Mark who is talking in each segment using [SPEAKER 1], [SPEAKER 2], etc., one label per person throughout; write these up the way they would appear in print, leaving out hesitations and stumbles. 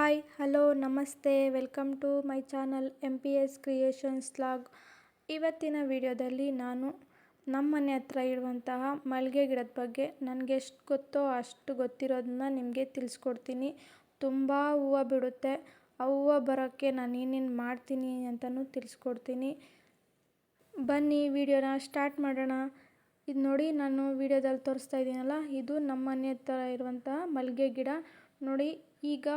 [SPEAKER 1] Hi hello ನಮಸ್ತೆ welcome to my channel MPS creations vlog. ಇವತ್ತಿನ ವಿಡಿಯೋದಲ್ಲಿ ನಾನು ನಮ್ಮ ಮನೆ ಹತ್ರ ಇರುವಂತಹ ಮಲ್ಲಿಗೆ ಗಿಡದ ಬಗ್ಗೆ ನನಗೆ ಎಷ್ಟು ಗೊತ್ತೋ ಅಷ್ಟು ಗೊತ್ತಿರೋದನ್ನ ನಿಮಗೆ ತಿಳಿಸ್ಕೊಡ್ತೀನಿ. ತುಂಬ ಹೂವು ಬಿಡುತ್ತೆ. ಆ ಹೂವು ಬರೋಕ್ಕೆ ನಾನು ಏನೇನು ಮಾಡ್ತೀನಿ ಅಂತಲೂ ತಿಳಿಸ್ಕೊಡ್ತೀನಿ. ಬನ್ನಿ ವಿಡಿಯೋನ ಸ್ಟಾರ್ಟ್ ಮಾಡೋಣ. ಇದು ನೋಡಿ, ನಾನು ವಿಡಿಯೋದಲ್ಲಿ ತೋರಿಸ್ತಾ ಇದ್ದೀನಲ್ಲ, ಇದು ನಮ್ಮ ಮನೆ ಹತ್ರ ಇರುವಂತಹ ಮಲ್ಲಿಗೆ ಗಿಡ ನೋಡಿ. ಈಗ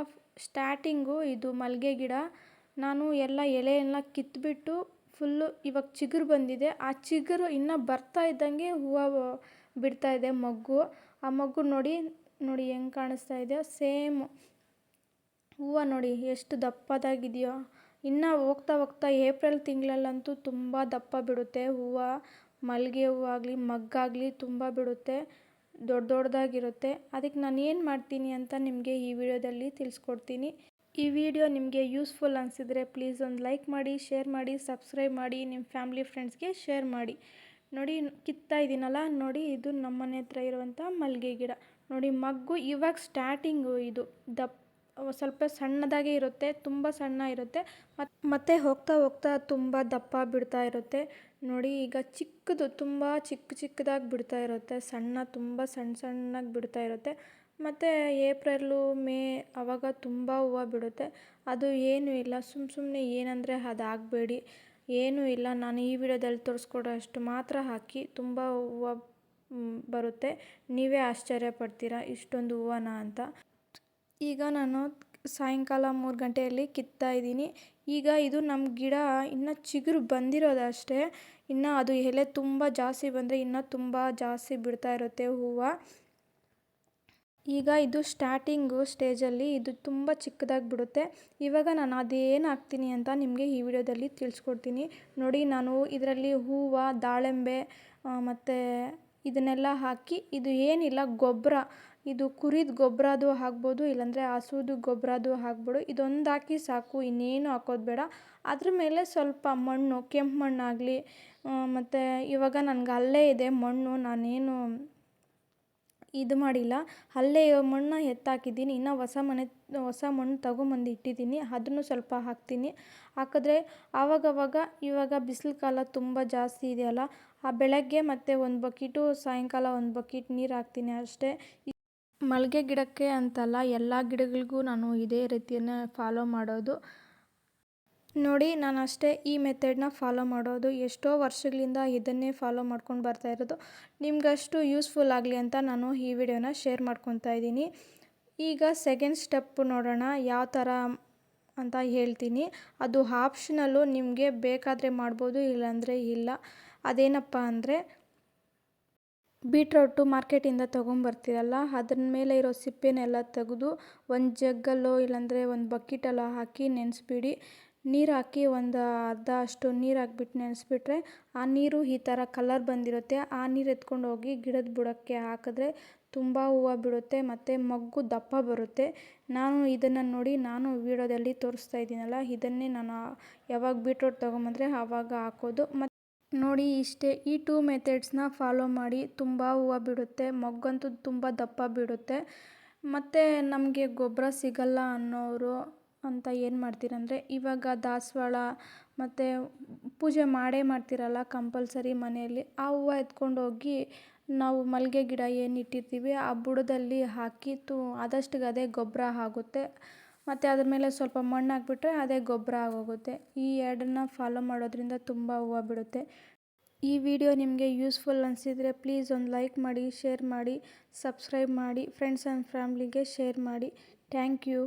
[SPEAKER 1] ಸ್ಟಾರ್ಟಿಂಗು ಇದು ಮಲ್ಲಿಗೆ ಗಿಡ. ನಾನು ಎಲ್ಲ ಎಲೆಯೆಲ್ಲ ಕಿತ್ಬಿಟ್ಟು ಫುಲ್ಲು ಇವಾಗ ಚಿಗುರು ಬಂದಿದೆ. ಆ ಚಿಗುರು ಇನ್ನೂ ಬರ್ತಾ ಇದ್ದಂಗೆ ಹೂವು ಬಿಡ್ತಾ ಇದೆ, ಮೊಗ್ಗು. ಆ ಮೊಗ್ಗು ನೋಡಿ ನೋಡಿ ಹೆಂಗೆ ಕಾಣಿಸ್ತಾ ಇದೆಯೋ ಸೇಮ್ ಹೂವು ನೋಡಿ ಎಷ್ಟು ದಪ್ಪದಾಗಿದೆಯೋ. ಇನ್ನು ಹೋಗ್ತಾ ಹೋಗ್ತಾ ಏಪ್ರಿಲ್ ತಿಂಗಳಲ್ಲಂತೂ ತುಂಬ ದಪ್ಪ ಬಿಡುತ್ತೆ ಹೂವು. ಮಲ್ಲಿಗೆ ಹೂವು ಆಗಲಿ ಮಗ್ಗಾಗಲಿ ತುಂಬ ಬಿಡುತ್ತೆ, ದೊಡ್ಡ ದೊಡ್ಡದಾಗಿರುತ್ತೆ. ಅದಕ್ಕೆ ನಾನು ಏನು ಮಾಡ್ತೀನಿ ಅಂತ ನಿಮಗೆ ಈ ವಿಡಿಯೋದಲ್ಲಿ ತಿಳಿಸ್ಕೊಡ್ತೀನಿ. ಈ ವಿಡಿಯೋ ನಿಮಗೆ ಯೂಸ್ಫುಲ್ ಅನಿಸಿದರೆ ಪ್ಲೀಸ್ ಒಂದು ಲೈಕ್ ಮಾಡಿ, ಶೇರ್ ಮಾಡಿ, ಸಬ್ಸ್ಕ್ರೈಬ್ ಮಾಡಿ, ನಿಮ್ಮ ಫ್ಯಾಮಿಲಿ ಫ್ರೆಂಡ್ಸ್ಗೆ ಶೇರ್ ಮಾಡಿ. ನೋಡಿ ಕಿತ್ತಾ ಇದ್ದೀನಲ್ಲ ನೋಡಿ, ಇದು ನಮ್ಮ ಮನೆ ಹತ್ರ ಇರುವಂಥ ಮಲ್ಲಿಗೆ ಗಿಡ ನೋಡಿ. ಮಗ್ಗು ಇವಾಗ ಸ್ಟಾರ್ಟಿಂಗು, ಇದು ಸ್ವಲ್ಪ ಸಣ್ಣದಾಗೇ ಇರುತ್ತೆ, ತುಂಬ ಸಣ್ಣ ಇರುತ್ತೆ. ಮತ್ತು ಹೋಗ್ತಾ ಹೋಗ್ತಾ ತುಂಬ ದಪ್ಪ ಬಿಡ್ತಾ ಇರುತ್ತೆ ನೋಡಿ. ಈಗ ಚಿಕ್ಕದು ತುಂಬ ಚಿಕ್ಕದಾಗಿ ಬಿಡ್ತಾ ಇರುತ್ತೆ, ತುಂಬ ಸಣ್ಣಗೆ ಬಿಡ್ತಾ ಇರುತ್ತೆ. ಮತ್ತು ಏಪ್ರಿಲು ಮೇ ಆವಾಗ ತುಂಬ ಹೂವು ಬಿಡುತ್ತೆ. ಅದು ಏನೂ ಇಲ್ಲ, ಸುಮ್ಮನೆ ಏನಂದರೆ ಅದಾಗಬೇಡಿ, ಏನೂ ಇಲ್ಲ. ನಾನು ಈ ವಿಡಿಯೋದಲ್ಲಿ ತೋರಿಸ್ಕೊಡೋ ಅಷ್ಟು ಮಾತ್ರ ಹಾಕಿ ತುಂಬ ಹೂವು ಬರುತ್ತೆ. ನೀವೇ ಆಶ್ಚರ್ಯ ಪಡ್ತೀರಾ ಇಷ್ಟೊಂದು ಹೂವನ ಅಂತ. ಈಗ ನಾನು ಸಾಯಂಕಾಲ 3 ಗಂಟೆಯಲ್ಲಿ ಕಿತ್ತಾ ಇದ್ದೀನಿ. ಈಗ ಇದು ನಮ್ಮ ಗಿಡ ಇನ್ನೂ ಚಿಗುರು ಬಂದಿರೋದಷ್ಟೇ. ಇನ್ನು ಅದು ಎಲೆ ತುಂಬ ಜಾಸ್ತಿ ಬಂದರೆ ಇನ್ನೂ ತುಂಬ ಜಾಸ್ತಿ ಬಿಡ್ತಾ ಇರುತ್ತೆ ಹೂವು. ಈಗ ಇದು ಸ್ಟಾರ್ಟಿಂಗು ಸ್ಟೇಜಲ್ಲಿ, ಇದು ತುಂಬ ಚಿಕ್ಕದಾಗಿ ಬಿಡುತ್ತೆ. ಇವಾಗ ನಾನು ಅದೇನು ಹಾಕ್ತೀನಿ ಅಂತ ನಿಮಗೆ ಈ ವಿಡಿಯೋದಲ್ಲಿ ತಿಳಿಸ್ಕೊಡ್ತೀನಿ ನೋಡಿ. ನಾನು ಇದರಲ್ಲಿ ಹೂವು, ದಾಳಿಂಬೆ ಮತ್ತು ಇದನ್ನೆಲ್ಲ ಹಾಕಿ, ಇದು ಏನಿಲ್ಲ ಗೊಬ್ಬರ, ಇದು ಕುರಿದ ಗೊಬ್ಬರದು ಹಾಕ್ಬೋದು, ಇಲ್ಲಾಂದರೆ ಹಸುದು ಗೊಬ್ಬರದು ಹಾಕ್ಬೋದು. ಇದೊಂದು ಹಾಕಿ ಸಾಕು, ಇನ್ನೇನು ಹಾಕೋದು ಬೇಡ. ಅದ್ರ ಮೇಲೆ ಸ್ವಲ್ಪ ಮಣ್ಣು, ಕೆಂಪು ಮಣ್ಣಾಗಲಿ, ಮತ್ತು ಇವಾಗ ನನಗೆ ಅಲ್ಲೇ ಇದೆ ಮಣ್ಣು, ನಾನೇನು ಇದು ಮಾಡಿಲ್ಲ. ಅಲ್ಲೇ ಮಣ್ಣು ಎತ್ತಾಕಿದ್ದೀನಿ. ಇನ್ನು ಹೊಸ ಮಣ್ಣು ತೊಗೊಂಬಂದು ಇಟ್ಟಿದ್ದೀನಿ, ಅದನ್ನು ಸ್ವಲ್ಪ ಹಾಕ್ತೀನಿ. ಹಾಕಿದ್ರೆ ಆವಾಗವಾಗ, ಇವಾಗ ಬಿಸಿಲು ಕಾಲ ತುಂಬ ಜಾಸ್ತಿ ಇದೆಯಲ್ಲ, ಆ ಬೆಳಗ್ಗೆ ಮತ್ತು 1 ಬಕೆಟು, ಸಾಯಂಕಾಲ 1 ಬಕೆಟ್ ನೀರು ಹಾಕ್ತೀನಿ ಅಷ್ಟೇ. ಮಲ್ಲಿಗೆ ಗಿಡಕ್ಕೆ ಅಂತಲ್ಲ, ಎಲ್ಲ ಗಿಡಗಳಿಗೂ ನಾನು ಇದೇ ರೀತಿಯನ್ನು ಫಾಲೋ ಮಾಡೋದು ನೋಡಿ. ನಾನು ಅಷ್ಟೇ ಈ ಮೆಥಡ್ನ ಫಾಲೋ ಮಾಡೋದು, ಎಷ್ಟೋ ವರ್ಷಗಳಿಂದ ಇದನ್ನೇ ಫಾಲೋ ಮಾಡ್ಕೊಂಡು ಬರ್ತಾ ಇರೋದು. ನಿಮ್ಗಷ್ಟು ಯೂಸ್ಫುಲ್ ಆಗಲಿ ಅಂತ ನಾನು ಈ ವಿಡಿಯೋನ ಶೇರ್ ಮಾಡ್ಕೊತಾ ಇದ್ದೀನಿ. ಈಗ ಸೆಕೆಂಡ್ ಸ್ಟೆಪ್ ನೋಡೋಣ ಯಾವ ಥರ ಅಂತ ಹೇಳ್ತೀನಿ. ಅದು ಆಪ್ಷನಲ್ಲು, ನಿಮಗೆ ಬೇಕಾದರೆ ಮಾಡ್ಬೋದು, ಇಲ್ಲಾಂದರೆ ಇಲ್ಲ. ಅದೇನಪ್ಪ ಅಂದರೆ, ಬೀಟ್ರೋಟು ಮಾರ್ಕೆಟಿಂದ ತೊಗೊಂಬರ್ತೀರಲ್ಲ, ಅದ್ರ ಮೇಲೆ ಇರೋ ಸಿಪ್ಪೆನೆಲ್ಲ ತೆಗೆದು ಒಂದು ಜಗ್ಗಲ್ಲೋ ಇಲ್ಲಾಂದರೆ ಒಂದು ಬಕೆಟಲ್ಲೋ ಹಾಕಿ ನೆನೆಸ್ಬಿಡಿ. ನೀರು ಹಾಕಿ ಒಂದು ಅರ್ಧ ಅಷ್ಟು ನೀರು ಹಾಕ್ಬಿಟ್ಟು ನೆನೆಸ್ಬಿಟ್ರೆ ಆ ನೀರು ಈ ಥರ ಕಲರ್ ಬಂದಿರುತ್ತೆ. ಆ ನೀರು ಎತ್ಕೊಂಡು ಹೋಗಿ ಗಿಡದ ಬುಡಕ್ಕೆ ಹಾಕಿದ್ರೆ ತುಂಬ ಹೂವು ಬಿಡುತ್ತೆ ಮತ್ತು ಮೊಗ್ಗು ದಪ್ಪ ಬರುತ್ತೆ. ನಾನು ಇದನ್ನು ನೋಡಿ, ನಾನು ವಿಡಿಯೋದಲ್ಲಿ ತೋರಿಸ್ತಾ ಇದ್ದೀನಲ್ಲ, ಇದನ್ನೇ ನಾನು ಯಾವಾಗ ಬೀಟ್ರೋಟ್ ತೊಗೊಂಬಂದರೆ ಆವಾಗ ಹಾಕೋದು. ಮತ್ತು ನೋಡಿ ಇಷ್ಟೇ, ಈ 2 ಮೆಥಡ್ಸ್ನ ಫಾಲೋ ಮಾಡಿ, ತುಂಬ ಹೂವು ಬಿಡುತ್ತೆ, ಮೊಗ್ಗಂತೂ ತುಂಬ ದಪ್ಪ ಬಿಡುತ್ತೆ. ಮತ್ತು ನಮಗೆ ಗೊಬ್ಬರ ಸಿಗಲ್ಲ ಅನ್ನೋರು ಅಂತ ಏನು ಮಾಡ್ತೀರಂದರೆ, ಇವಾಗ ದಾಸವಾಳ ಮತ್ತು ಪೂಜೆ ಮಾಡ್ತೀರಲ್ಲ ಕಂಪಲ್ಸರಿ ಮನೆಯಲ್ಲಿ, ಆ ಹೂವು ಎತ್ಕೊಂಡು ಹೋಗಿ ನಾವು ಮಲ್ಲಿಗೆ ಗಿಡ ಏನು ಇಟ್ಟಿರ್ತೀವಿ ಆ ಬುಡದಲ್ಲಿ ಹಾಕಿ ಆದಷ್ಟು ಅದೇ ಗೊಬ್ಬರ ಆಗುತ್ತೆ. ಮತ್ತು ಅದ್ರ ಮೇಲೆ ಸ್ವಲ್ಪ ಮಣ್ಣು ಹಾಕ್ಬಿಟ್ರೆ ಅದೇ ಗೊಬ್ಬರ ಆಗೋಗುತ್ತೆ. ಈ ಎರಡನ್ನ ಫಾಲೋ ಮಾಡೋದ್ರಿಂದ ತುಂಬ ಹೂವು ಬಿಡುತ್ತೆ. ಈ ವಿಡಿಯೋ ನಿಮಗೆ ಯೂಸ್ಫುಲ್ ಅನಿಸಿದರೆ ಪ್ಲೀಸ್ ಒಂದು ಲೈಕ್ ಮಾಡಿ, ಶೇರ್ ಮಾಡಿ, ಸಬ್ಸ್ಕ್ರೈಬ್ ಮಾಡಿ, ಫ್ರೆಂಡ್ಸ್ ಆ್ಯಂಡ್ ಫ್ಯಾಮ್ಲಿಗೆ ಶೇರ್ ಮಾಡಿ. Thank you.